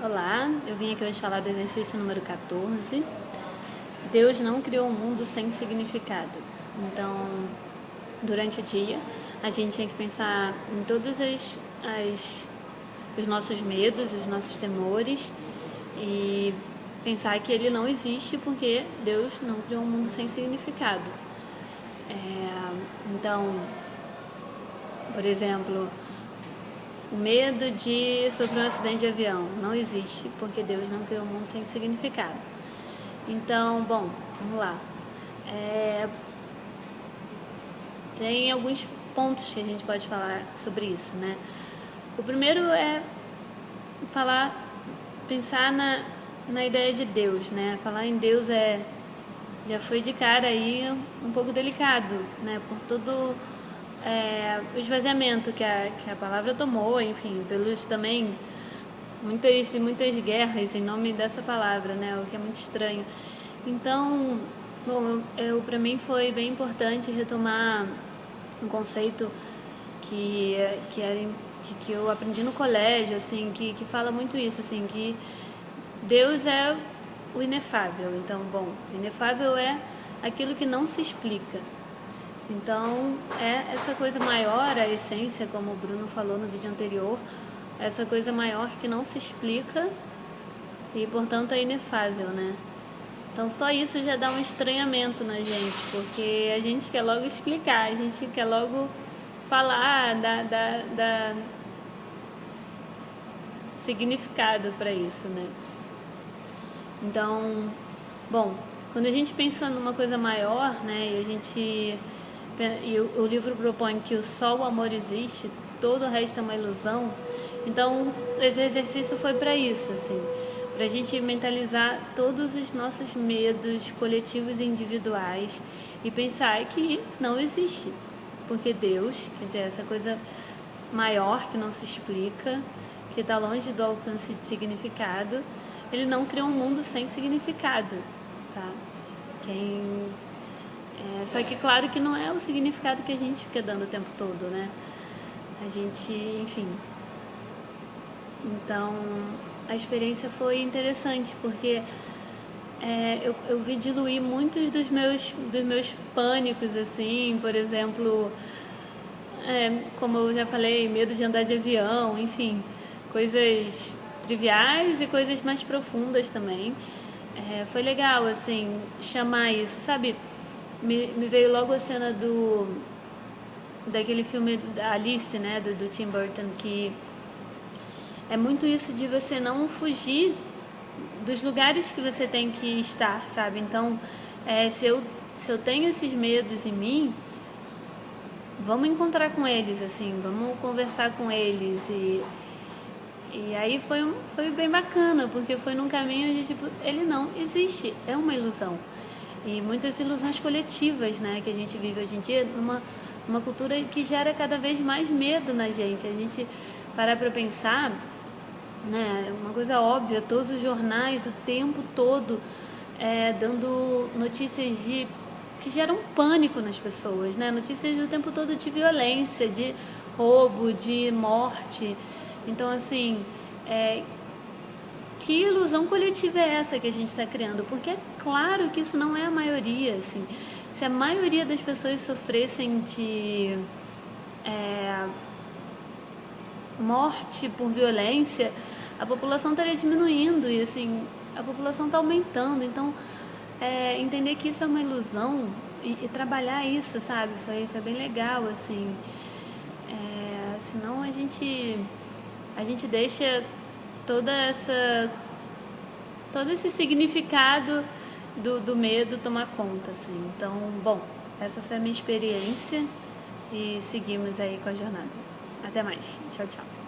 Olá, eu vim aqui hoje falar do exercício número 14. Deus não criou um mundo sem significado. Então, durante o dia, a gente tinha que pensar em todos os nossos medos, os nossos temores e pensar que ele não existe porque Deus não criou um mundo sem significado. Então, por exemplo, o medo de sofrer um acidente de avião não existe porque Deus não criou um mundo sem significado. Então, bom, vamos lá. Tem alguns pontos que a gente pode falar sobre isso, né? O primeiro é pensar na ideia de Deus, né? Falar em Deus já foi de cara aí um pouco delicado, né? Por todo o esvaziamento que a palavra tomou, enfim, pelos também muitas guerras em nome dessa palavra, né? O que é muito estranho. Então, bom, para mim foi bem importante retomar um conceito que eu aprendi no colégio, assim, que fala muito isso, assim, que Deus é o inefável. Então, bom, o inefável é aquilo que não se explica. Então, é essa coisa maior, a essência, como o Bruno falou no vídeo anterior, essa coisa maior que não se explica e, portanto, é inefável, né? Então, só isso já dá um estranhamento na gente, porque a gente quer logo explicar, a gente quer logo falar, dar significado para isso, né? Então, bom, quando a gente pensa numa coisa maior, né, e o livro propõe que só o amor existe, todo o resto é uma ilusão. Então, esse exercício foi para isso, assim, para a gente mentalizar todos os nossos medos coletivos e individuais e pensar que não existe, porque Deus, quer dizer, essa coisa maior que não se explica, que está longe do alcance de significado, ele não criou um mundo sem significado, tá? Só que claro que não é o significado que a gente fica dando o tempo todo, né? A gente, enfim. Então, a experiência foi interessante, porque eu vi diluir muitos dos meus pânicos, assim, por exemplo, como eu já falei, medo de andar de avião, enfim, coisas triviais e coisas mais profundas também. Foi legal, assim, chamar isso, sabe? Me veio logo a cena daquele filme Alice, né, do Tim Burton, que é muito isso de você não fugir dos lugares que você tem que estar, sabe? Então, se eu tenho esses medos em mim, vamos encontrar com eles, assim, vamos conversar com eles e aí foi bem bacana, porque foi num caminho de tipo, ele não existe, é uma ilusão. E muitas ilusões coletivas, né, que a gente vive hoje em dia, numa cultura que gera cada vez mais medo na gente. A gente parar para pensar, né, uma coisa óbvia, todos os jornais o tempo todo dando notícias que geram pânico nas pessoas, né, notícias o tempo todo de violência, de roubo, de morte. Então, assim, que ilusão coletiva é essa que a gente está criando? Porque é claro que isso não é a maioria, assim. Se a maioria das pessoas sofressem de morte por violência, a população estaria diminuindo e, assim, a população está aumentando. Então, entender que isso é uma ilusão e trabalhar isso, sabe? Foi bem legal, assim. Senão a gente deixa todo esse significado do medo tomar conta, assim. Então, bom, essa foi a minha experiência e seguimos aí com a jornada. Até mais. Tchau, tchau.